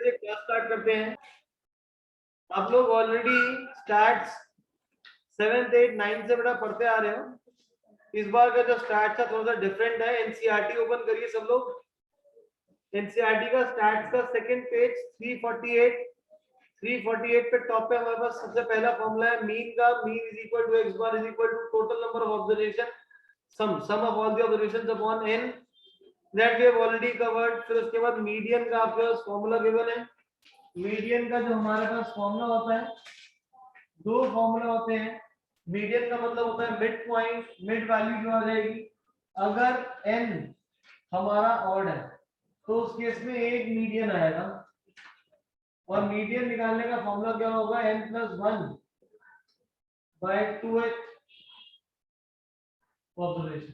से class start करते हैं। आप लोग already stats 7th 8th 9th से बड़ा पढ़ते आ रहे हो। इस बार का जो स्टैट्स है थोड़ा सा डिफरेंट है। एनसीईआरटी ओपन करिए सब लोग। एनसीईआरटी का स्टैट्स का सेकंड पेज 348 पे टॉप पे हमारे पास सबसे पहला फॉर्मूला है मीन का। Mean is equal to x bar is equal to total number of observation sum of all the observations upon n that we have already covered. फिर उसके बाद मीडियन का आपके पास फॉर्मूला गिवन है। मीडियन का जो हमारे पास फॉर्मूला होता है, दो फॉर्मूला होते हैं। मीडियन का मतलब होता है मिड पॉइंट, मिड वैल्यू जो आ जाएगी। अगर n हमारा ऑड है तो उस केस में एक मीडियन आएगा और मीडियन निकालने का फॉर्मूला क्या होगा, n + 1 by 2h observation.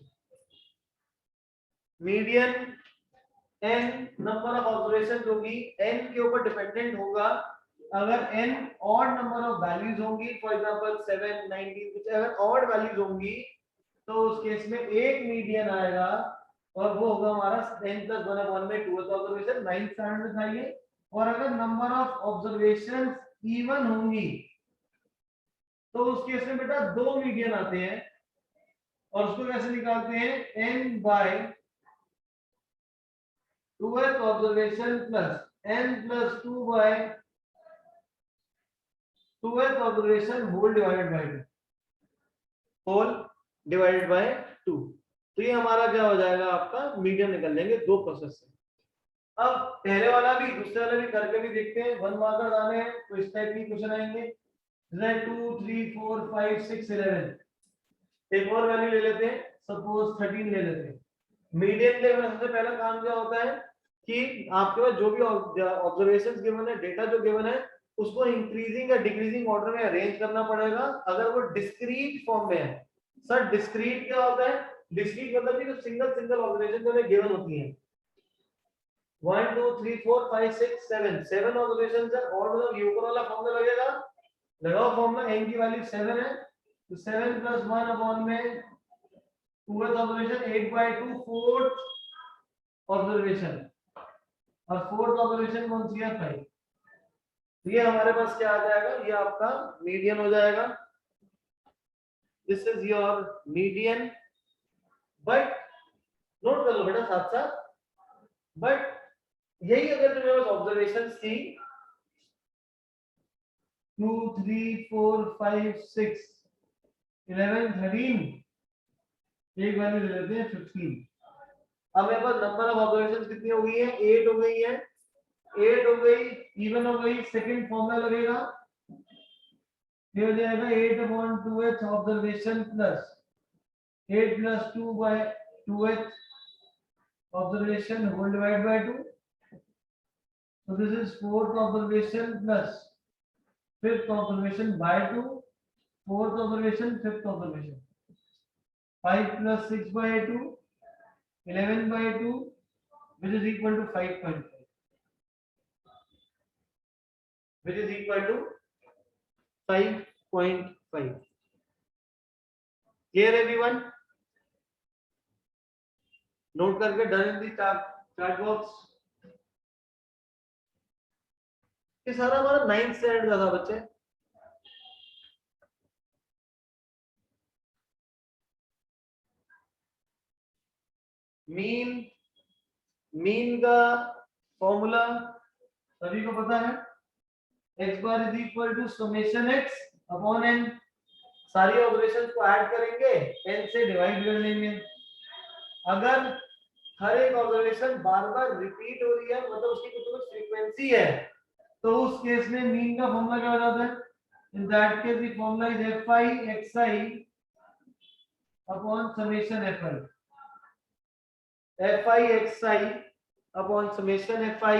Median n number of observation होगी, n के ऊपर डिपेंडेंट होगा। अगर n odd number of values होंगी, फॉर एग्जांपल 7 19 कुछ अगर ऑड वैल्यूज होंगी तो उस केस में एक मीडियन आएगा और वो होगा हमारा n + 1 में 2 ऑब्जर्वेशन 9th स्टैंडर्ड में था ये। और अगर नंबर ऑफ ऑब्जर्वेशंस इवन होंगी तो उस केस में बेटा दो मीडियन आते हैं और उसको कैसे निकालते हैं, n by 2th observation plus n + 2 by 2th observation whole divided by 2 whole divided by 2। तो ये हमारा क्या हो जाएगा, आपका मीडियन निकल लेंगे दो प्रोसेस से। अब पहले वाला भी दूसरे वाला भी करके भी देखते हैं। 1 मार्कर आने हैं तो इस टाइप की क्वेश्चन आएंगे। 2 3 4 5 6 11 एक और वैल्यू ले लेते हैं, सपोज 13 ले लेते हैं। मीडियन लेने में सबसे पहला काम क्या होता है कि आपके पास जो भी ऑब्जर्वेशंस गिवन है, डेटा जो गिवन है, उसको इंक्रीजिंग या डिक्रीजिंग ऑर्डर में अरेंज करना पड़ेगा। अगर वो डिस्क्रीट फॉर्म में है, सर डिस्क्रीट क्या होता है, डिस्क्रीट मतलब कि जो सिंगल सिंगल ऑब्जर्वेशन जो गिवन होती है 1 2 3 4 5 6 7 7 ऑब्जर्वेशंस है और मतलब यूकर वाला फॉर्मूला लगेगा, लगाओ फॉर्मूला n की वैल्यू 7 है तो 7 + 1 अपॉन में 2th observation 8 by 2 4th observation और 4th ऑब्जर्वेशन कौन सी है 5। तो ये हमारे पास क्या आ जाएगा, ये आपका मीडियन हो जाएगा। This is your median. But note कर लो बेटा साथ साथ, बट यही अगर तुम्हारे पास ऑब्जर्वेशंस थी 2 3 4 5 6 11 13 एक वैल्यू ले लेते हैं 15। अब मेरे पास नंबर ऑफ ऑब्जर्वेशंस कितनी हो गई है, 8 हो गई है। 8 हो गई, इवन हो गई, सेकंड फॉर्मूला लगेगा, ये हो जाएगा 8/2h observation plus 8 + 2 by 2h observation whole divided by 2. So this is 4th observation plus 5th observation by 2, 4th observation, 5th observation. 5 + 6 by 2, 11 by 2, which is equal to 5.5. Which is equal to 5.5. Clear everyone? Note करके done in the chat box. ये सारा हमारा 9th standard का था बच्चे। Mean का formula सभी को पता है, x bar is equal to summation x upon n। सारी ऑपरेशंस को ऐड करेंगे, n से डिवाइड कर लेंगे। अगर हर एक ऑब्जर्वेशन बार बार रिपीट हो रही है, मतलब उसकी कुछ फ्रीक्वेंसी है, तो उस केस में मीन का फॉर्मूला क्या हो जाता है, in that case the formula is fi xi upon summation fi xi upon summation fi।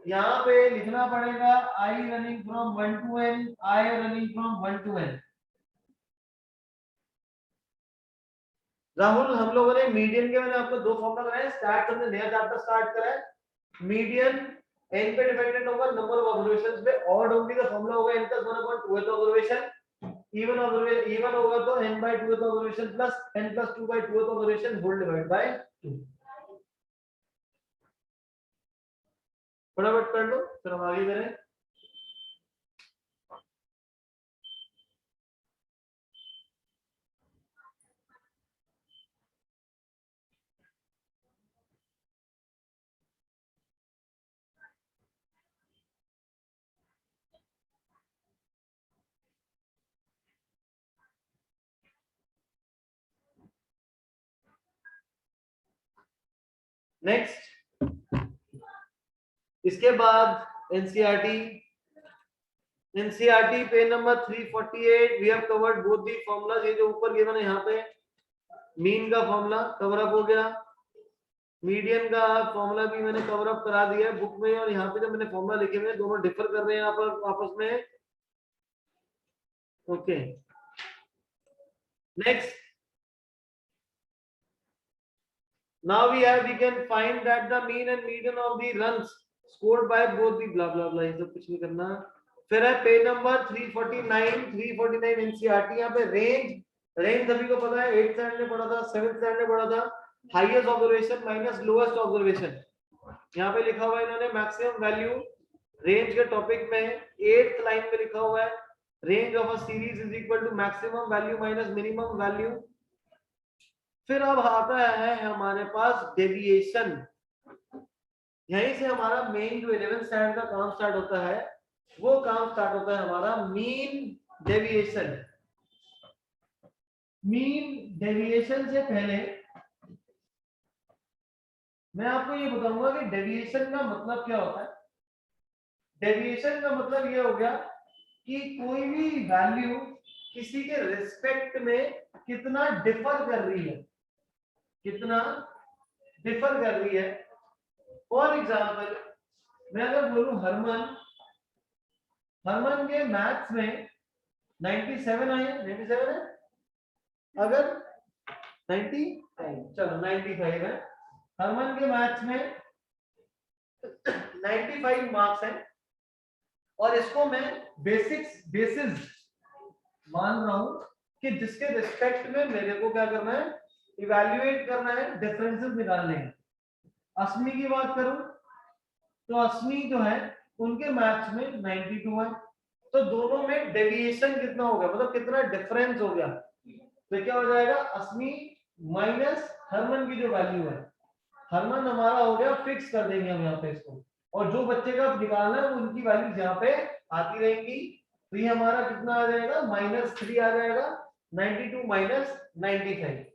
यहाँ पे लिखना पड़ेगा i running from 1 to n, i running from 1 to n। Rahul, हम लोगों ने मीडियन के मैंने आपको दो फॉर्मूला बनाए। स्टार्ट हमने नया चैप्टर स्टार्ट करा है। मीडियन n पे डिपेंडेंट होगा, नंबर ऑफ ऑब्जर्वेशंस पे। ऑड होगी तो फॉर्मूला होगा n + 1/2th ऑब्जर्वेशन। इवन होगा तो n/2th observation plus n + 2/2th observation whole divide by 2। फटाफट कर लो फिर हम आगे करें। नेक्स्ट इसके बाद NCERT page number 348 we have covered both the formulas. ये जो ऊपर गिवन है यहाँ पे मीन का फॉर्मूला कवर अप हो गया, मीडियन का फॉर्मूला भी मैंने कवर अप करा दिया है बुक में, और यहाँ पे जो मैंने फॉर्मूला लिखे हुए हैं दोनों डिफर कर रहे हैं यहाँ पर आपस में। Okay next now we can find that the mean and median of the runs scored by both the blah blah blah, ये सब कुछ नहीं करना। फिर है पेज नंबर 349 एनसीईआरटी। यहाँ पे रेंज सभी को पता है, 8th स्टैंडर्ड में पढ़ा था, 7th स्टैंडर्ड में पढ़ा था। Highest observation minus lowest observation, यहाँ पे लिखा हुआ है इन्होंने मैक्सिमम वैल्यू रेंज के टॉपिक में 8th लाइन में लिखा हुआ है range of a series is equal to maximum value minus minimum value. फिर अब आता है हमारे पास डेविएशन, यहीं से हमारा मेन जो 11th स्टैंडर्ड का काम स्टार्ट होता है वो काम स्टार्ट होता है हमारा मीन डेविएशन। मीन डेविएशन से पहले मैं आपको ये बताऊंगा कि डेविएशन का मतलब क्या होता है। डेविएशन का मतलब ये हो गया कि कोई भी वैल्यू किसी के रिस्पेक्ट में कितना डिफर कर रही है, कितना डिफर कर रही है। फॉर एग्जाम्पल मैं अगर बोलूं हरमन के मैथ्स में 97 आए, 97 है, अगर 90 चलो 95 है, हरमन के मैथ्स में 95 मार्क्स है, और इसको मैं बेसिस मान रहा हूं कि जिसके रिस्पेक्ट में मेरे को क्या करना है, इवैल्यूएट करना है, डिफरेंसेस निकालने हैं। असमी की बात करूं तो असमी जो है उनके मैथ्स में 92 है, तो दोनों में डेविएशन कितना हो गया, मतलब कितना डिफरेंस हो गया, तो क्या हो जाएगा असमी माइनस हरमन की जो वैल्यू है, हरमन हमारा हो गया फिक्स कर देंगे हम यहाँ पे इसको, और जो बच्चे का निकालना है उनकी वैल्यू यहाँ पे आती रहेंगी। तो ये हमारा कितना आ जाएगा -3 आ जाएगा, 92 माइनस 95।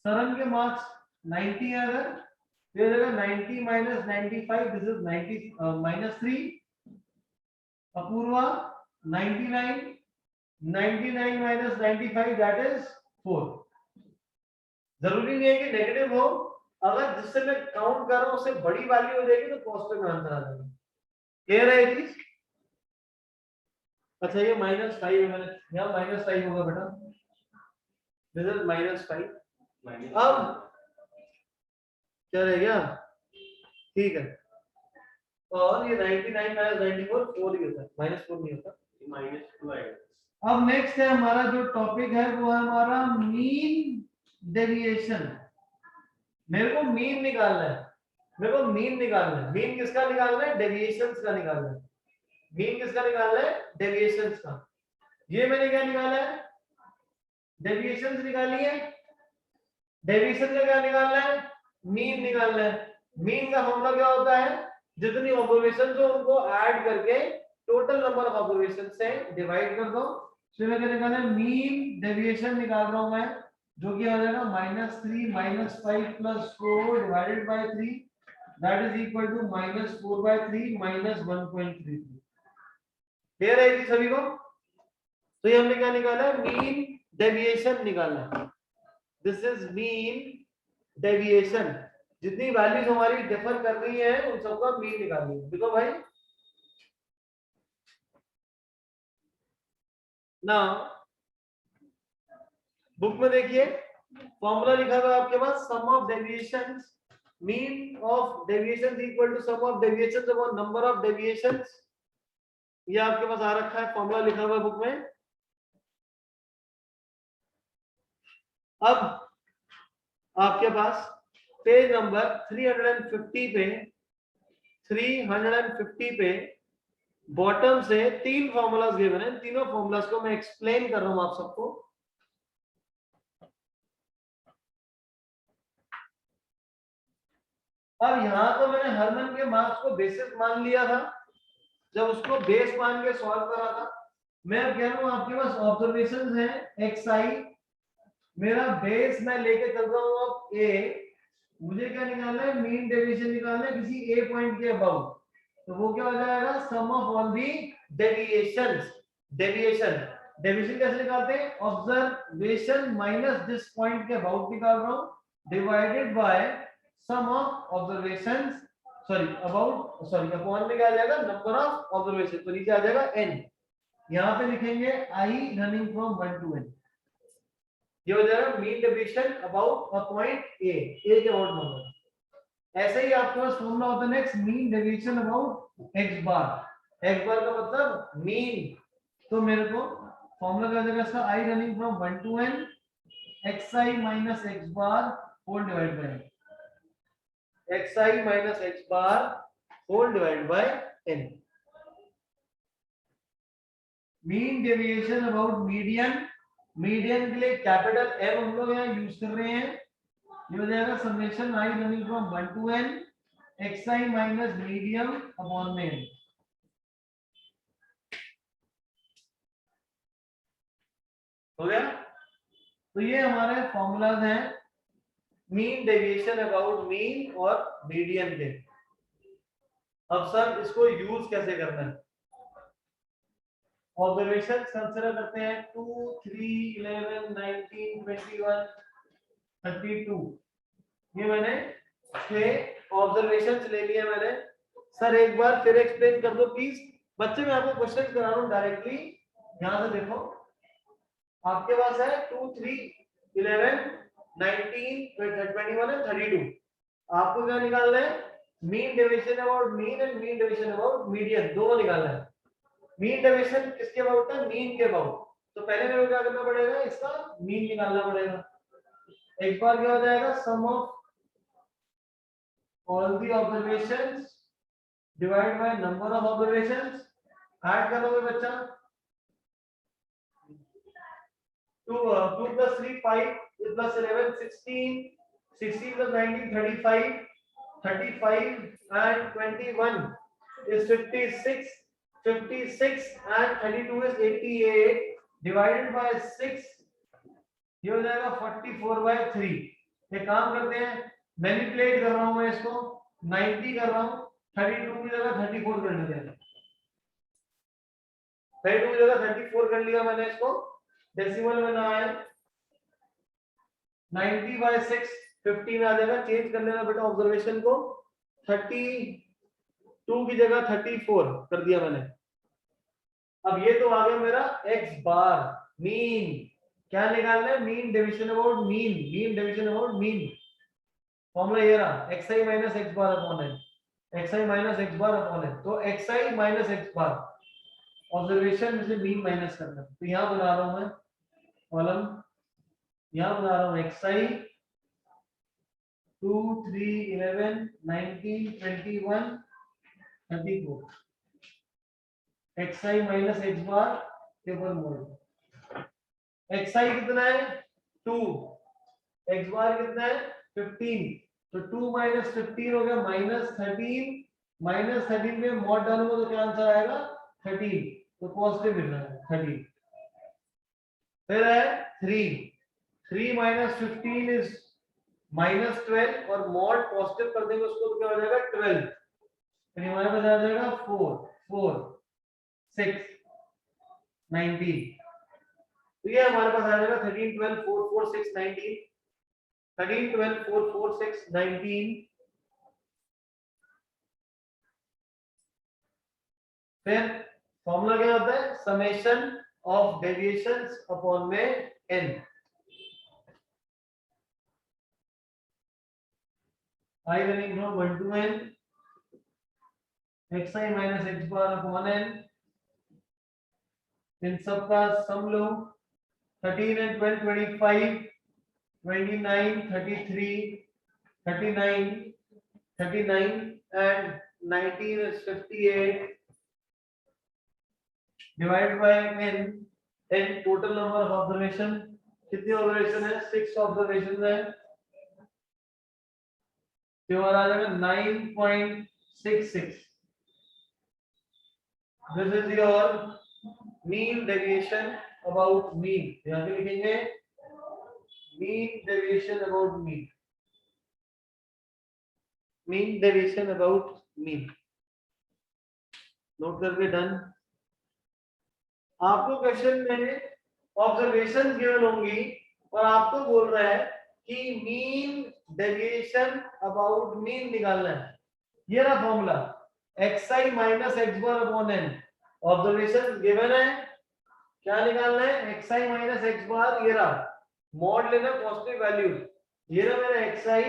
सरन के मार्क्स 90 है, अगर तो ये जाएगा 90 minus 95, this is 90 -3। Apurva 99 minus 95 that is 4। जरूरी नहीं है कि नेगेटिव हो, अगर जिससे मैं काउंट कर रहा हूं उससे बड़ी वैल्यू हो जाएगी तो पॉजिटिव में आंसर आ जाएगा। क्लियर है ये चीज? अच्छा ये -5 है, मैंने यहाँ -5 होगा बेटा, दिस इज -5। अब क्या रह गया, ठीक है, और ये 99 माइनस 94 4 ही होता है, -4 नहीं होता, -2 आएगा। अब नेक्स्ट है हमारा जो टॉपिक है वो है हमारा मीन डेविएशन। मेरे को मीन निकालना है, मीन किसका निकालना है, डेविएशंस का निकालना है। मीन किसका निकालना है, डेविएशंस का। ये मैंने क्या निकाला है, डेविएशंस निकाली है। डेविएशन का क्या निकालना है, मीन निकालना है। मीन का फॉर्मूला क्या होता है, जितनी ऑब्जर्वेशन हो उनको ऐड करके टोटल नंबर ऑफ ऑब्जर्वेशन से डिवाइड कर दो। तो मैं क्या निकालना है, मीन डेविएशन निकाल रहा हूं मैं, जो कि आ जाएगा -3 -5 + 4 divided by 3 that is equal to -4/3 -1.33। Clear है सभी को? तो ये हमने क्या निकाला है, मीन डेविएशन निकालना है। दिस इज मीन डेविएशन, जितनी वैल्यूज हमारी डिफर कर रही है उन सबका मीन निकालनी है। देखो भाई ना बुक में देखिए फॉर्मूला लिखा हुआ है आपके पास, sum of deviations, mean of deviations equal to sum of deviations upon number of deviations. ये आपके पास आ रखा है, फॉर्मूला लिखा हुआ है बुक में। अब आपके पास पेज नंबर 350 पे 350 पे बॉटम से 3 फॉर्मूलाज गिवन है, तीनों फॉर्मूलाज को मैं एक्सप्लेन कर रहा हूं आप सबको। अब यहां तो मैंने हरमन के मार्क्स को बेसिस मान लिया था जब उसको बेस मान के सॉल्व करा था। मैं अब कह रहा हूं आपके पास ऑब्जर्वेशंस हैं xi, मेरा बेस मैं लेके चल रहा हूं अब a, मुझे क्या निकालना है, मीन डेविएशन निकालना है किसी a पॉइंट के अबाउट। तो वो क्या हो जाएगा, sum of all the deviations. Deviation कैसे निकालते हैं, ऑब्जर्वेशन माइनस जिस पॉइंट के अबाउट निकाल रहा हूं divided by sum of observations, upon में क्या आ जाएगा, नंबर ऑफ ऑब्जर्वेशन, तो नीचे आ जाएगा n। यहां पे लिखेंगे i running from 1 to n, ये हो जाएगा mean deviation about a point a के अबाउट नंबर। ऐसे ही आपके पास फॉर्मूला होता है next, mean deviation about x bar. x बार का मतलब मीन, तो मेरे को फॉर्मूला क्या हो जाएगा इसका, i running from 1 to n xi minus x bar whole divided by xi minus x bar whole divided by n। Mean deviation about median, median के लिए कैपिटल M हम लोग यहाँ यूज कर रहे हैं, ये हो जाएगा summation i running from 1 to n xi minus medium upon में n। हो गया, तो ये हमारे फॉर्मूलाज हैं मीन डेविएशन अबाउट मीन और मीडियन के। अब सर इसको यूज कैसे करना है, ऑब्जर्वेशन कंसीडर करते हैं 2 3 11 19 21 32, ये मैंने 6 ऑब्जर्वेशंस ले लिए मैंने। सर एक बार फिर एक्सप्लेन कर दो प्लीज बच्चे, मैं आपको क्वेश्चन करा रहा हूं डायरेक्टली। यहां से देखो, आपके पास है 2 3 11 19 21 एंड 32, आपको क्या निकालना है, mean deviation about mean and mean deviation about median, दोनों निकालना है। मीन डेविएशन किसके अबाउट है, मीन के अबाउट, तो पहले मेरे को क्या करना पड़ेगा, इसका मीन निकालना पड़ेगा। एक बार क्या हो जाएगा, sum of all the observations divide by number of observations, add करोगे बच्चा 2 plus 3 5 plus 11 16 16 plus 19 35 35 and 21 is 56 56 and 32 is 88 divided by 6, ये हो जाएगा 44 by 3। ये काम करते हैं, मैनिपुलेट कर रहा हूं मैं इसको, 90 कर रहा हूं, 32 की जगह 34 कर लेते हैं, 32 की जगह 34 कर लिया मैंने इसको, डेसिमल में ना आए, 90 by 6 50 में आ जाएगा, चेंज कर लेना बेटा ऑब्जर्वेशन को, 32 की जगह 34 कर दिया मैंने। अब ये तो आ गया मेरा x बार, मीन क्या निकालना है, mean deviation about mean, mean deviation about mean, formula ये रहा xi minus x bar upon n, xi minus x bar upon n, तो xi माइनस x बार ऑब्जर्वेशन में से मीन माइनस करना, तो यहां बना रहा हूं मैं कॉलम, यहां बना रहा हूं xi 2 3 11 19 21 34, xi माइनस x बार के ऊपर मोड़, xi कितना है 2, x बार कितना है 15, तो 2 माइनस 15 हो गया -13, -13 में मॉड डालूंगा तो क्या आंसर आएगा 13, तो पॉजिटिव मिल रहा है 13। फिर है 3 3 माइनस 15 इज -12 और मॉड पॉजिटिव कर देंगे उसको तो क्या हो जाएगा 12, फिर हमारे पास आ जाएगा 4 4 6 19, तो ये हमारे पास आ जाएगा 13 12 4 4 6 19, 13 12 4 4 6 19, फिर फॉर्मूला क्या होता है, समेशन ऑफ डेविएशंस अपॉन में n, i running from 1 to n xi minus x bar upon n, इन सब का सम लो, 13 and 12 25 29 33 39 39 and 19 is 58 divided by n total number of observation कितनी ऑब्जर्वेशन है 6 ऑब्जर्वेशन है तो आ जाएगा 9.66 this is your mean deviation about mean यहाँ पे लिखेंगे mean deviation about mean note करके डन आपको क्वेश्चन में ऑब्जर्वेशन गिवन होंगी और आपको बोल रहा है कि मीन डेविएशन अबाउट मीन निकालना है ये रहा formula xi minus x bar upon n observation given है क्या निकालना है xi माइनस x बार ये रहा मॉड लेना पॉजिटिव वैल्यू ये रहा मेरा xi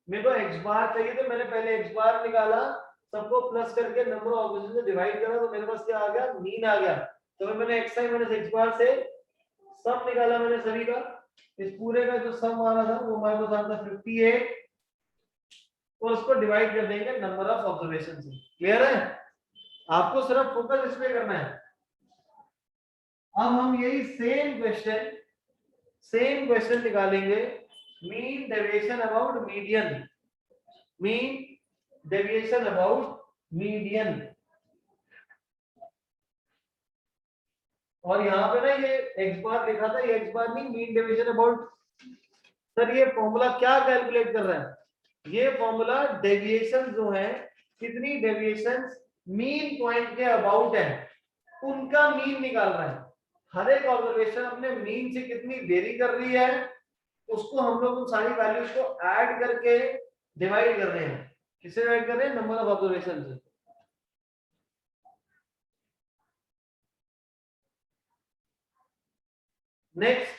मेरे को x बार चाहिए तो मैंने पहले x बार निकाला सबको प्लस करके नंबर ऑफ ऑब्जर्वेशन से डिवाइड करा तो मेरे पास क्या आ गया मीन आ गया तो मैंने xi माइनस x बार से सम निकाला मैंने सभी का इस पूरे का जो सम आ रहा था वो हमारे पास आता 58 और उसको डिवाइड कर देंगे नंबर ऑफ ऑब्जर्वेशन से क्लियर है आपको सिर्फ फोकस इस पे करना है अब हम यही सेम क्वेश्चन निकालेंगे मीन डेविएशन अबाउट मीडियन और यहाँ पे ना ये x बार लिखा था ये x बार नहीं मीन डेविएशन अबाउट सर ये फॉर्मूला क्या कैलकुलेट कर रहा है ये फॉर्मूला डेविएशन जो है कितनी डेविएशन मीन पॉइंट के अबाउट है उनका मीन निकाल रहा है हर एक ऑब्जर्वेशन अपने मीन से कितनी वेरी कर रही है उसको हम लोग उन सारी वैल्यूज को ऐड करके डिवाइड कर रहे हैं किससे डिवाइड कर रहे हैं नंबर ऑफ ऑब्जर्वेशन से नेक्स्ट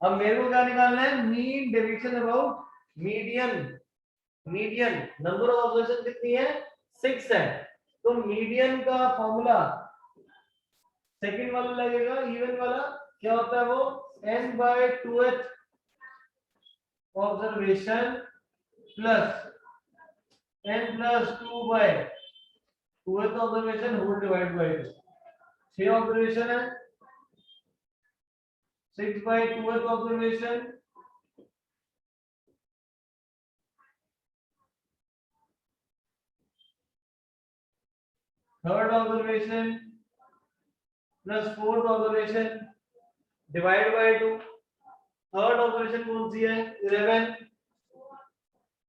अब मेरे को क्या निकालना है mean deviation about median number of observation कितनी है 6 है तो मीडियन का फॉर्मूला सेकंड वाला लगेगा इवन वाला क्या होता है वो n by 2th observation plus n plus 2 by 2th observation whole divide by 2 6 observation है 6 by 2th observation third observation plus fourth observation divide by 2 third observation कौन सी है 11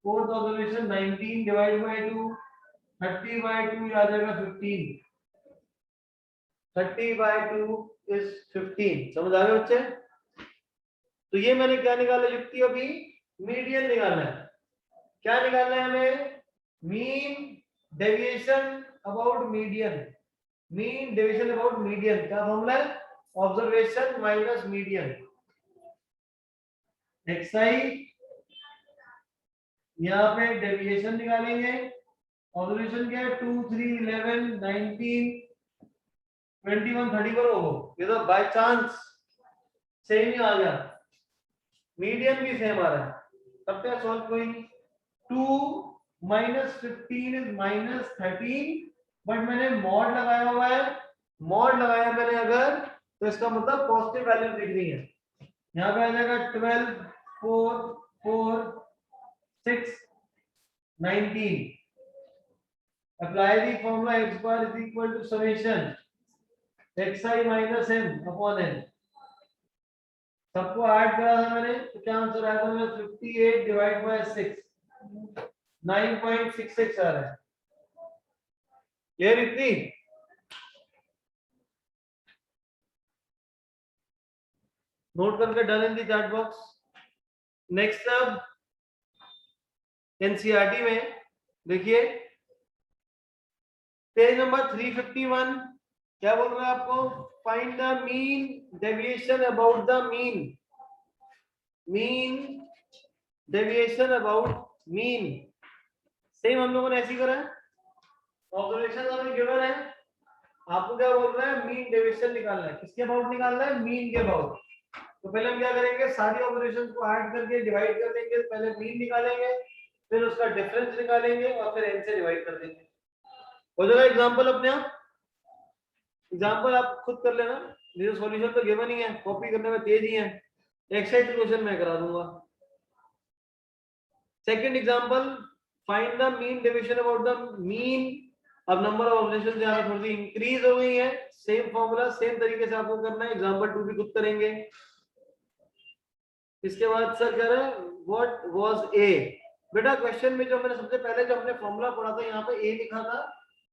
fourth observation 19 divide by 2 30 by 2 आ जाएगा 15 30 by 2 is 15 समझ आ गए बच्चे तो ये मैंने क्या निकाला युक्ति अभी मीडियन निकालना है क्या निकालना है हमें मीन डेविएशन अबाउट मीडियन क्या फॉर्मूला है ऑब्जर्वेशन माइनस मीडियन xi यहाँ पे डेविएशन निकालेंगे ऑब्जर्वेशन क्या है 2 3 11 19 21 30 पर हो ये तो बाय चांस सेम ही आ गया मीडियन भी सेम आ रहा है तब क्या सॉल्व कोई 2 minus 15 is minus 13 बट मैंने मॉड लगाया हुआ है मॉड लगाया मैंने अगर तो इसका मतलब पॉजिटिव वैल्यू दिख रही है यहाँ पे आ जाएगा 12 4 4 6 19 apply the formula x bar is equal to summation xi minus m upon n सबको ऐड करा था मैंने तो क्या आंसर आया था मेरा 58 डिवाइड बाय 6 9.66 आ रहा है क्लियर इतनी नोट करके done in the chat box next अब एनसीईआरटी में देखिए पेज नंबर 351 क्या बोल रहा है आपको find the mean deviation about the mean deviation about mean same हम लोगों ने ऐसे ही करा है ऑब्जर्वेशन हमें गिवन है आपको क्या बोल रहा है मीन डेविएशन निकालना है किसके अबाउट निकालना है मीन के अबाउट तो पहले हम क्या करेंगे सारी ऑब्जर्वेशन को ऐड करके डिवाइड कर देंगे पहले मीन निकालेंगे फिर उसका डिफरेंस निकालेंगे और फिर n से डिवाइड कर देंगे। हो जाएगा एग्जांपल अपने आप। एग्जांपल आप खुद कर लेना, ये सॉल्यूशन तो गिवन ही है, कॉपी करने में तेज ही है। एक्सरसाइज क्वेश्चन मैं करा दूंगा। Second example, find the mean deviation about the mean. अब नंबर ऑफ ऑब्जर्वेशन यहाँ पे थोड़ी सी इंक्रीज हो गई है। सेम फॉर्मूला सेम तरीके से आपको करना है। एग्जांपल 2 भी खुद करेंगे। इसके बाद सर कह रहे हैं व्हाट वाज ए। बेटा क्वेश्चन में जो मैंने सबसे पहले जो हमने फॉर्मूला पढ़ा था, यहाँ पे ए लिखा था।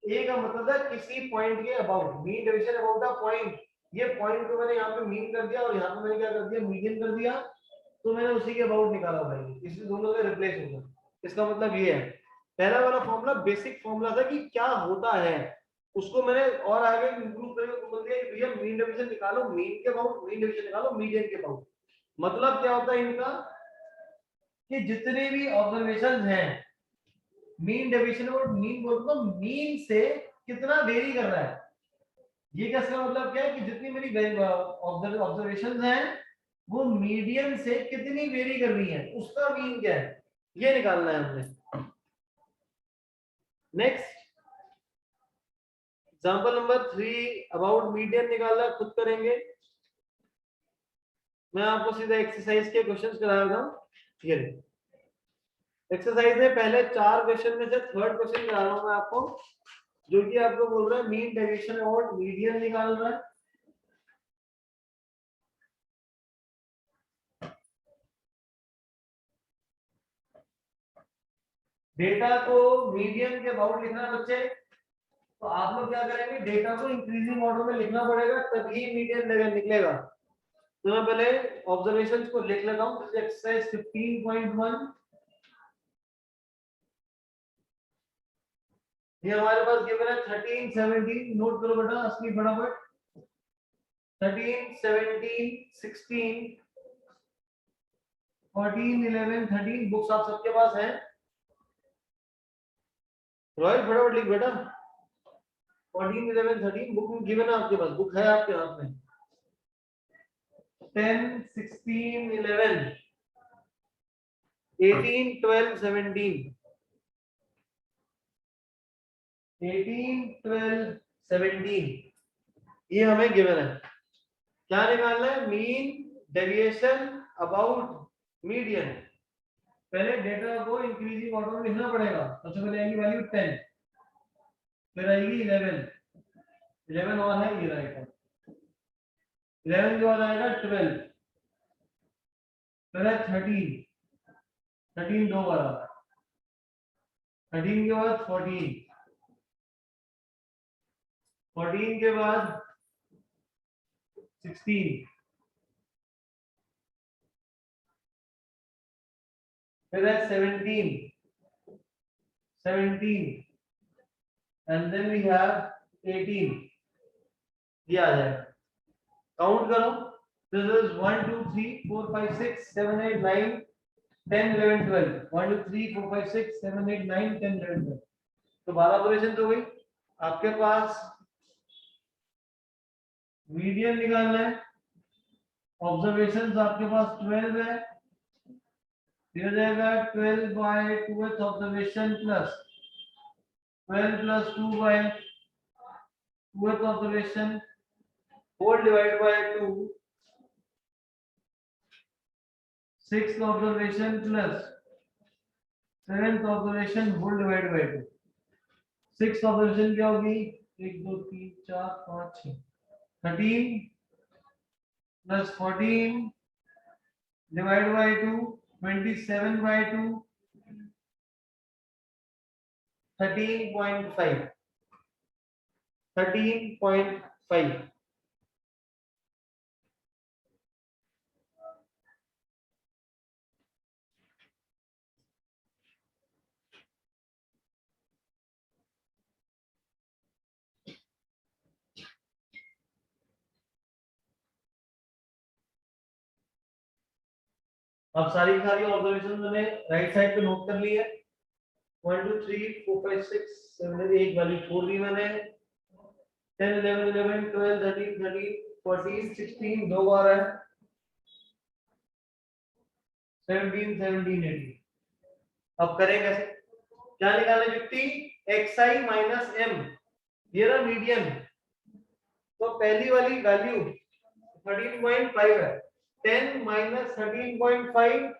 ए का मतलब है किसी पॉइंट के about, mean deviation about the point. ये पॉइंट को मैंने यहाँ पे मीन कर दिया और यहाँ पे मैंने क्या कर दिया, मीडियन कर दिया। तो मैंने उसी के अबाउट निकाला भाई, इसलिए दोनों में रिप्लेस हो गया। इसका मतलब ये है, पहला वाला फॉर्मूला बेसिक फॉर्मूला था कि क्या होता है, उसको मैंने और आगे इंप्रूव करके बोल दिया कि भैया मीन डेविएशन निकालो मीन के अबाउट, मीन डेविएशन निकालो मीडियन के अबाउट। मतलब क्या होता है इनका, कि जितने भी ऑब्जर्वेशन हैं, मीन डेविएशन अबाउट मीन बोल तो मीन से कितना वेरी कर रहा है। ये क्या इसका मतलब क्या है कि जितनी मेरी ऑब्जर्वेशन हैं वो मीडियन से कितनी वेरी कर रही है, उसका मीन क्या है, ये निकालना है हमने। Next example number 3, about median निकालना खुद करेंगे। मैं आपको सीधा एक्सरसाइज के क्वेश्चंस करा रहा हूं। ये एक्सरसाइज में पहले 4 क्वेश्चन में से थर्ड क्वेश्चन करा रहा हूं मैं आपको, जो कि आपको बोल रहा है मीन डेविएशन अबाउट मीडियन निकाल रहा है। डेटा को मीडियन के अबाउट लिखना है बच्चे, तो आप लोग क्या करेंगे, डेटा को इंक्रीजिंग ऑर्डर में लिखना पड़ेगा तभी मीडियन निकलेगा। तो मैं पहले ऑब्जर्वेशंस को लिख लेता हूं। एक्सरसाइज 15.1, ये हमारे पास गिवन है 13 17। नोट करो बेटा असली फटाफट। 13 17 16 14 11 13 बुक्स आप सबके पास हैं। रॉयल फटाफट लिख बेटा। 14 11 13 बुक में गिवन है आपके पास, बुक है आपके हाथ में। 10 16 11 18 12 17 18 12 17 ये हमें गिवन है। क्या निकालना है, मीन डेविएशन अबाउट मीडियन। पहले डेटा को इंक्रीजिंग ऑर्डर में लिखना पड़ेगा। सबसे पहले आएगी वैल्यू 10, फिर आएगी 11 11 और है ये राइट है। 11 के बाद आएगा 12, फिर है 13 13 दो बार आता है। 13 के बाद 14 14 के बाद 16 फिर है 17 17 and then we have 18। ये आ जाएगा। काउंट करो, this is 1 2 3 4 5 6 7 8 9 10 11 12 1 2 3 4 5 6 7 8 9 10 11 12। तो 12 ऑपरेशन तो हुई। आपके पास मीडियन निकालना है। ऑब्जर्वेशंस आपके पास 12 है, फिर जाएगा 12 by 2th observation plus 12 plus 2 by 2th observation whole divide by 2 6th observation plus 7th observation whole divide by 2। 6th observation क्या होगी, 1 2 3 4 5 6 13 प्लस 14 डिवाइड बाय 2 27 बाय 2 13.5 13.5। अब सारी सारी ऑब्जर्वेशन मैंने राइट साइड पे नोट कर ली है। 1 2 3 4 5 6 7 एक वैल्यू छोड़ दी मैंने। 10 11 11 12 13 13 14 16 दो बार है। 17 17 18 अब करें कैसे, क्या निकालना युक्ति, xi माइनस m, ये रहा मीडियन। तो पहली वाली वैल्यू 13.5 है, 10 माइनस 13.5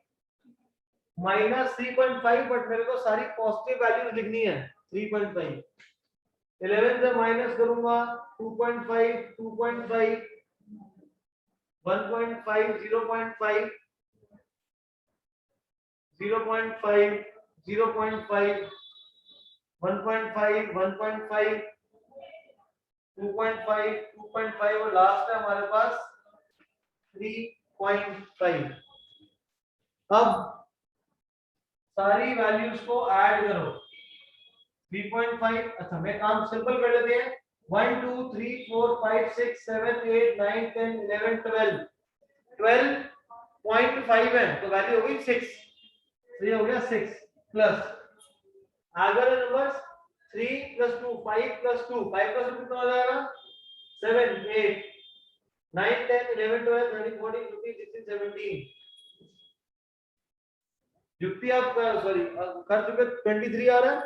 माइनस 3.5, बट मेरे को सारी पॉजिटिव वैल्यू लिखनी है 3.5। 11 से माइनस करूंगा 2.5 2.5 1.5 0.5 0.5 0.5 1.5 1.5 2.5 2.5 और लास्ट है हमारे पास 3.5। अब सारी वैल्यूज को ऐड करो, 3.5, अच्छा मैं काम सिंपल कर लेते हैं, 1 2 3 4 5 6 7 8 9 10 11 12 12.5 है, तो वैल्यू हो गई 6, तो ये हो गया 6 प्लस आगे नंबर 3 प्लस 2 5 प्लस 2 5 प्लस 2 कितना हो जाएगा 7 8 9 10 11 12 13 14 15 16 17। युक्ति आप सॉरी कर चुके 23 आ रहा है,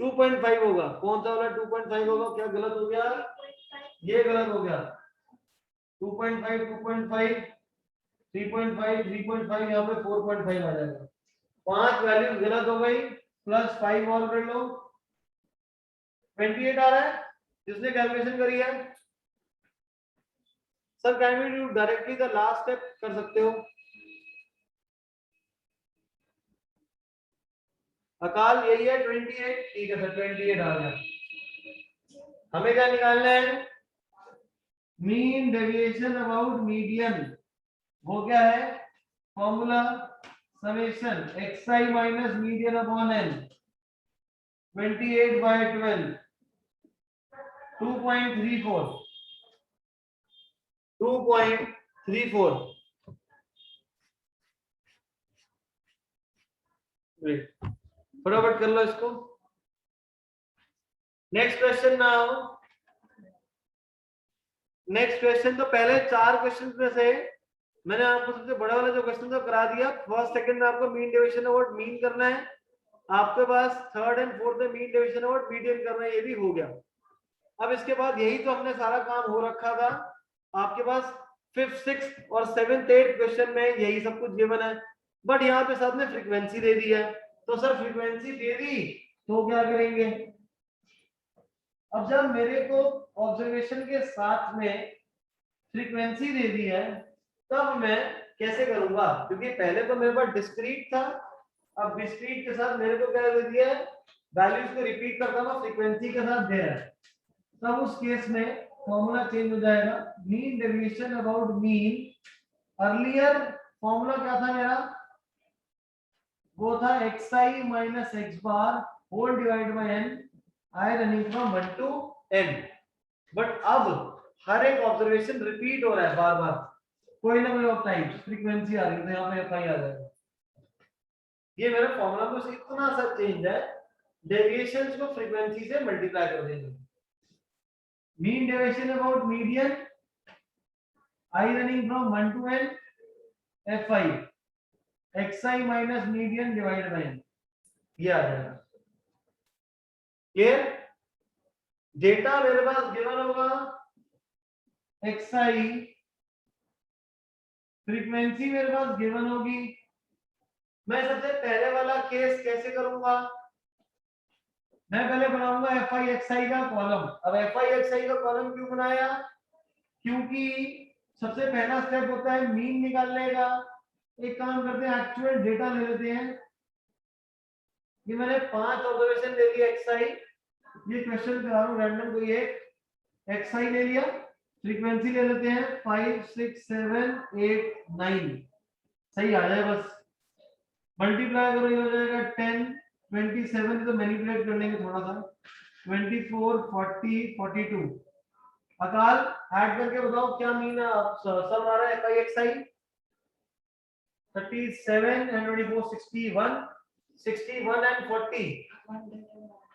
2.5 होगा, कौन सा वाला 2.5 होगा, क्या गलत हो गया, ये गलत हो गया, 2.5 2.5 3.5 3.5 यहाँ पे 4.5 आ जाएगा, 5 वैल्यू गलत हो गई, प्लस 5 और कर लो 28 आ रहा है जिसने कैलकुलेशन करी है। Sir can you directly the last step कर सकते हो, अकाल यही है 28, ठीक है सर 28 आ गया। हमें क्या निकालना है, मीन डेविएशन अबाउट मीडियन, वो क्या है formula summation xi minus median upon n 28 by 12 2.34 2.34। फटाफट कर लो इसको। Next question now, next question, तो पहले 4 क्वेश्चन में से मैंने आपको सबसे बड़ा वाला जो क्वेश्चन था करा दिया, फर्स्ट सेकंड में आपको मीन डेविएशन अबाउट मीन करना है, आपके पास थर्ड एंड फोर्थ में मीन डेविएशन अबाउट मीडियन करना है, ये भी हो गया। अब इसके बाद यही तो हमने सारा काम हो रखा था, आपके पास फिफ्थ सिक्स और सेवेंथ एट क्वेश्चन में यही सब कुछ गिवन है, बट यहाँ पे साथ में फ्रीक्वेंसी दे दी है, तो सर फ्रीक्वेंसी दे दी तो क्या करेंगे, अब जब मेरे को ऑब्जर्वेशन के साथ में फ्रीक्वेंसी दे दी है तब मैं कैसे करूंगा, क्योंकि पहले तो मेरे पास डिस्क्रीट था, अब डिस्क्रीट के साथ मेरे को क्या दे दिया है, वैल्यूज को रिपीट करता हुआ फ्रीक्वेंसी के साथ दे रहा है, तब उस केस में फॉर्मूला चेंज हो जाएगा, mean deviation about mean, earlier formula क्या था मेरा, वो था xi minus x bar whole divide by n, i running from 1 to n, but अब हर एक ऑब्जर्वेशन रिपीट हो रहा है बार बार, कोई ना कोई ऑफ टाइम फ्रीक्वेंसी आ रही है, तो यहाँ पे fi आ जाएगा, ये मेरा फॉर्मूला में इतना सा चेंज है, डेविएशंस को फ्रीक्वेंसी से मल्टीप्लाई कर देंगे, mean deviation about median I running from 1 to n fi xi minus median divided by n, ये आ जाएगा क्लियर। डेटा मेरे पास गिवन होगा xi, फ्रीक्वेंसी मेरे पास गिवन होगी, मैं सबसे पहले वाला केस कैसे करूंगा, मैं पहले बनाऊंगा fi xi का कॉलम, अब fi xi का कॉलम क्यों बनाया, क्योंकि सबसे पहला स्टेप होता है मीन निकालने का, एक काम करते हैं एक्चुअल डेटा ले लेते हैं, ये मैंने 5 ऑब्जर्वेशन ले लिया xi, ये क्वेश्चन करा रहा हूं रैंडम कोई एक, xi ले लिया, फ्रीक्वेंसी ले लेते हैं 5 6 7 8 9, सही आ जाए बस, मल्टीप्लाई करो ये हो जाएगा 10 27, तो मैनिपुलेट कर लेंगे थोड़ा सा, 24 40 42, अकाल ऐड करके बताओ क्या मीन है, सब आ रहा है fi xi 37 and 24 61 61 and 40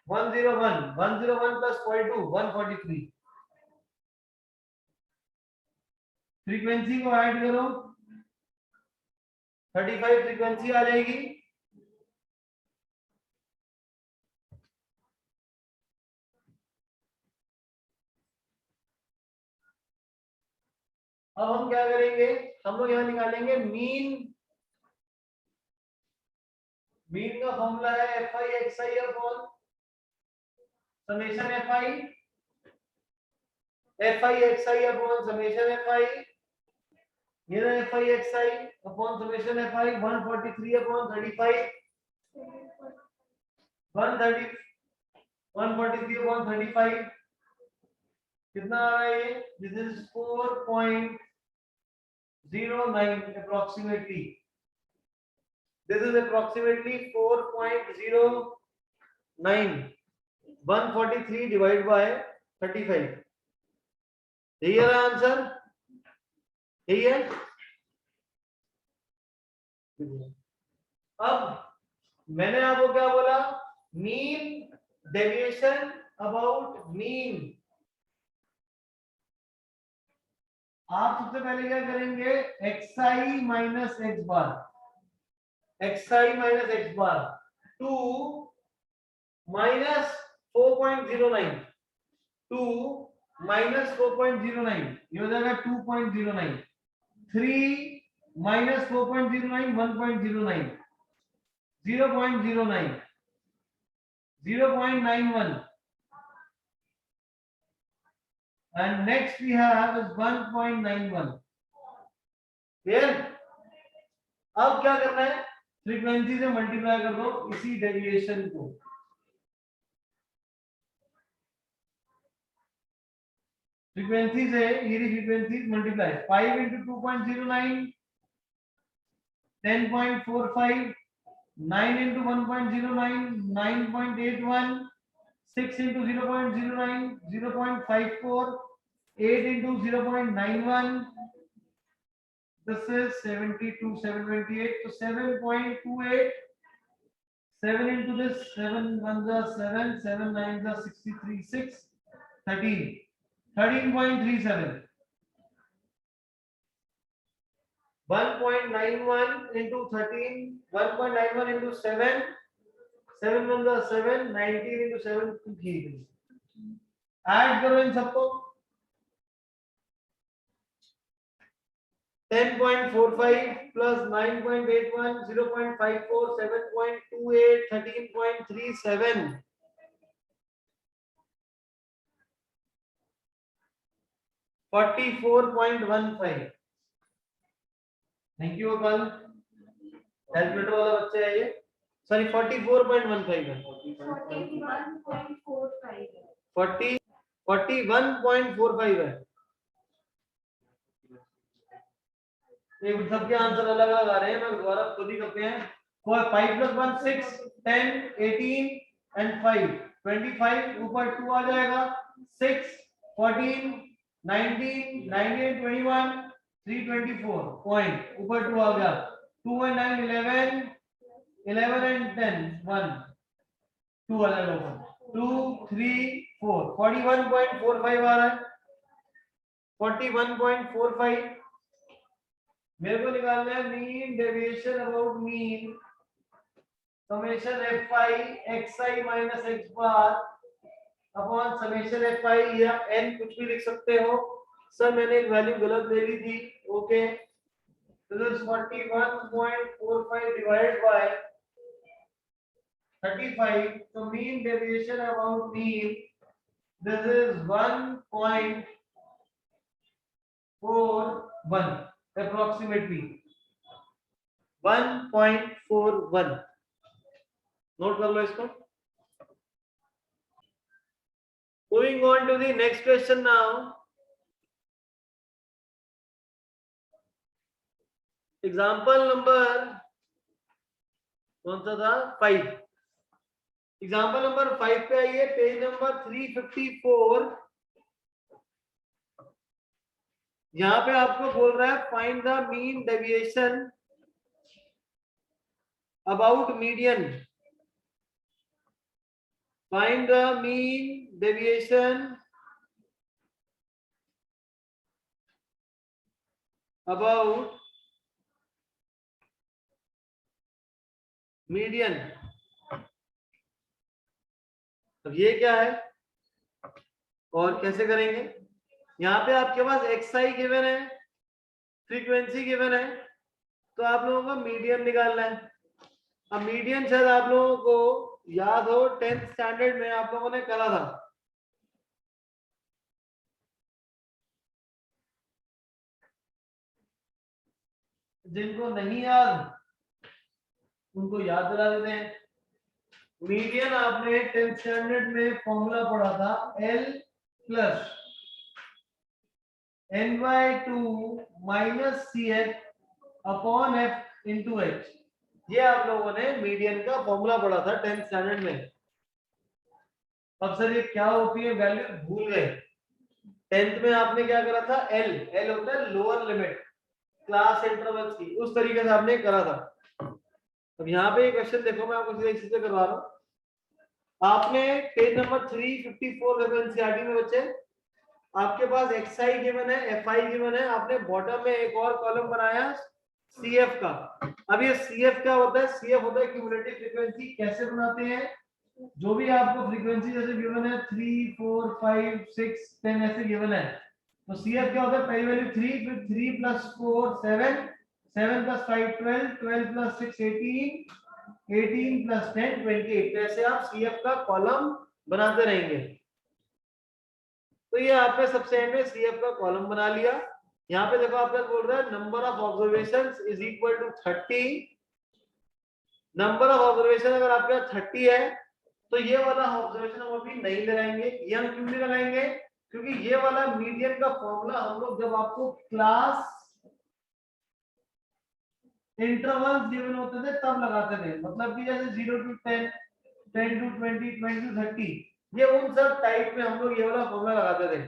101 101 plus 42 143, frequency को ऐड करो 35 फ्रीक्वेंसी आ जाएगी, अब हम क्या करेंगे, हम लोग यहाँ निकालेंगे मीन का फॉर्मूला है F I x I upon summation F I x I upon summation F I, ये ना F I x I upon summation F I 143 upon 35 130 143 upon 35 कितना आ रहा है ये, this is 4.09 approximately, this is approximately 4.09 143 divided by 35, यही है ना answer, यही है। अब मैंने आपको क्या बोला, मीन डेविएशन अबाउट मीन, आप सबसे पहले क्या करेंगे, xi minus X bar, xi minus X bar two minus 4.09 two minus 4.09, ये हो जाएगा 2.09, 3 minus 4.09 1.09 0.09 0.91 and next we have is 1.91, clear। अब क्या करना है, फ्रीक्वेंसी से मल्टीप्लाई कर दो इसी डेविएशन को, फ्रीक्वेंसी से ये frequency multiply 5 into 2.09 10.45, 9 into 1.09 9.81, 6 into 0.09 0.54, 8 into 0.91, this is 72 728, so 7.28, 7 into this 7 1s are 7 7 9s are 63 6 13 13.37, 1.91 into 13, 1.91 into 7 7 1s are 7 19 into 7 2 add करो इन सबको, 10.45 plus 9.81 0.54 7.28 13.37 44.15, थैंक यू कल कैलकुलेटर वाला बच्चा है ये, सॉरी 44.15 है, 41.45 है, ये सबके आंसर अलग अलग आ रहे हैं, मैं दोबारा खुद ही करते हैं, 5 plus 1 6 10 18 and 5 25, ऊपर 2 आ जाएगा, 6 14 19 19 21 324 पॉइंट, ऊपर 2 आ गया, 2 and 9 11 11 and 10 1 2 आ जाएगा ऊपर, 2 3 4 41.45 आ रहा है, 41.45 मेरे को निकालना है mean deviation about mean summation F I x I minus X bar upon summation F I, या एन कुछ भी लिख सकते हो सर, मैंने एक वैल्यू गलत ले ली थी, okay, this is 41.45 divided by 35, so mean deviation about mean, this is 1.41 approximately 1.41, note कर लो इसको। Moving on to the next question now. Example number कौन सा था, 5। एग्जाम्पल नंबर 5 पे आइए, पेज नंबर 354। यहाँ पे आपको बोल रहा है find the mean deviation about median, find the mean deviation about median. अब ये क्या है और कैसे करेंगे, यहाँ पे आपके पास xi गिवन है, फ्रीक्वेंसी गिवन है, तो आप लोगों को मीडियन निकालना है। अब मीडियन शायद आप लोगों को याद हो 10th स्टैंडर्ड में आप लोगों ने करा था। जिनको नहीं याद उनको याद दिला देते हैं। मीडियन आपने 10th स्टैंडर्ड में फॉर्मूला पढ़ा था L plus N/2 minus CF upon F into H। ये आप लोगों ने मीडियन का फॉर्मूला पढ़ा था 10th स्टैंडर्ड में। अब सर ये क्या होती है वैल्यू भूल गए। 10th में आपने क्या करा था, L होता है लोअर लिमिट क्लास इंटरवल्स की, उस तरीके से आपने करा था। अब यहाँ पे क्वेश्चन देखो, मैं आपको सीधे इसी से करवा रहा हूँ। आपने पेज नंबर 354 देखो एनसीईआरटी में बच्चे, आपके पास xi गिवन है, fi गिवन है, आपने बॉटम में एक और कॉलम बनाया cf का। अब ये cf क्या होता है, cf होता है क्यूमुलेटिव फ्रीक्वेंसी। कैसे बनाते हैं, जो भी आपको फ्रीक्वेंसी जैसे गिवन है 3 4 5 6 10 ऐसे गिवन है, तो cf क्या होता है, पहली वैल्यू 3, फिर 3 + 4 7, 7 + 5 12, 12 + 6 18, 18 + 10 28। तो ऐसे आप cf का कॉलम बनाते रहेंगे। तो ये आपने सबसे एंड में cf का कॉलम बना लिया। यहाँ पे देखो आपका बोल रहा है number of observations is equal to 30। Number of observation अगर आपके 30 है तो ये वाला ऑब्जर्वेशन हम अभी नहीं लगाएंगे। ये हम क्यों नहीं लगाएंगे, क्योंकि ये वाला मीडियन का फॉर्मूला हम लोग जब आपको क्लास इंटरवल्स गिवन होते थे तब लगाते थे। मतलब कि जैसे 0 to 10, 10 to 20, 20 to 30, ये उन सब टाइप में हम लोग ये वाला फॉर्मूला लगाते थे।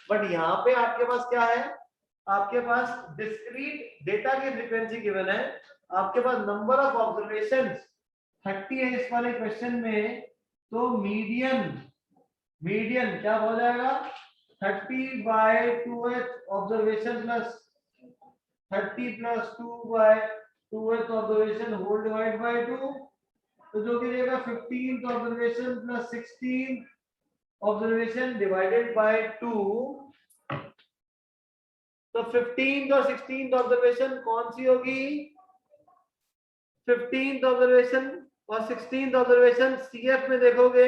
बट यहाँ पे आपके पास क्या है, आपके पास डिस्क्रीट डेटा की फ्रीक्वेंसी गिवन है, आपके पास नंबर ऑफ ऑब्जर्वेशंस 30 है इस वाले क्वेश्चन में। तो मीडियन क्या हो जाएगा, 30/2h observation plus 30 + 2/2h observation whole divide by 2, तो जो कि देगा 15th observation plus 16th observation divided by 2। तो 15th और 16th ऑब्जर्वेशन कौन सी होगी, 15th ऑब्जर्वेशन और 16th ऑब्जर्वेशन सीएफ में देखोगे,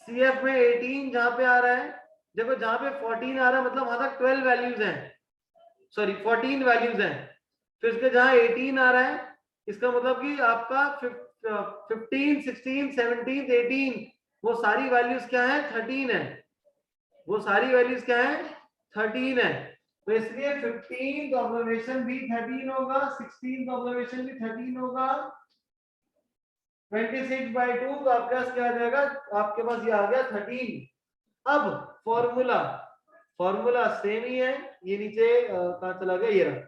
सीएफ में 18 जहां पे आ रहा है, देखो जहां पे 14 आ रहा है मतलब वहां तक 12 वैल्यूज हैं, सॉरी 14 वैल्यूज हैं। फिर इसके जहां 18 आ रहा है इसका मतलब कि आपका 15 16 17 18 वो सारी वैल्यूज क्या है, 13 है। वो सारी वैल्यूज क्या है, 13 है। तो इसलिए 15th ऑब्जर्वेशन भी 13 होगा, 16th ऑब्जर्वेशन भी 13 होगा, 26/2। तो आपके पास क्या आ जाएगा, आपके पास ये आ गया 13। अब फॉर्मूला फॉर्मूला सेम ही है, ये नीचे कहां चला गया, ये रहा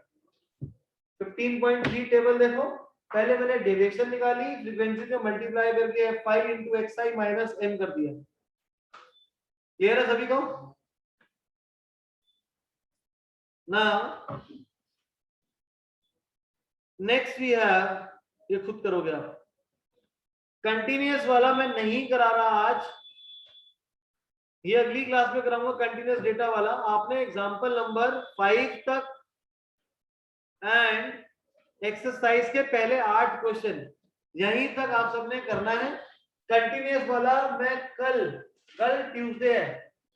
15.3 टेबल देखो। पहले मैंने डेविएशन निकाली, फ्रीक्वेंसी को मल्टीप्लाई करके fi * xi - m कर दिया। ये रहा सभी को ना। नेक्स्ट वी हैव, ये खुद करोगे आप, कंटिन्यूअस वाला मैं नहीं करा रहा आज, ये अगली क्लास में कराऊंगा कंटिन्यूअस डेटा वाला। आपने एग्जांपल नंबर 5 तक एंड एक्सरसाइज के पहले 8 क्वेश्चन यहीं तक आप सबने करना है। कंटिन्यूअस वाला मैं कल ट्यूसडे है,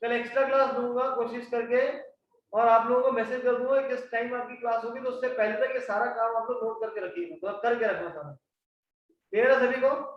कल एक्स्ट्रा क्लास दूंगा कोशिश करके, और आप लोगों को मैसेज कर दूंगा किस टाइम आपकी क्लास होगी, तो उससे पहले तक ये सारा काम आप लोग नोट करके रखिएगा, तो करके रखना सारा। क्लियर है सभी को?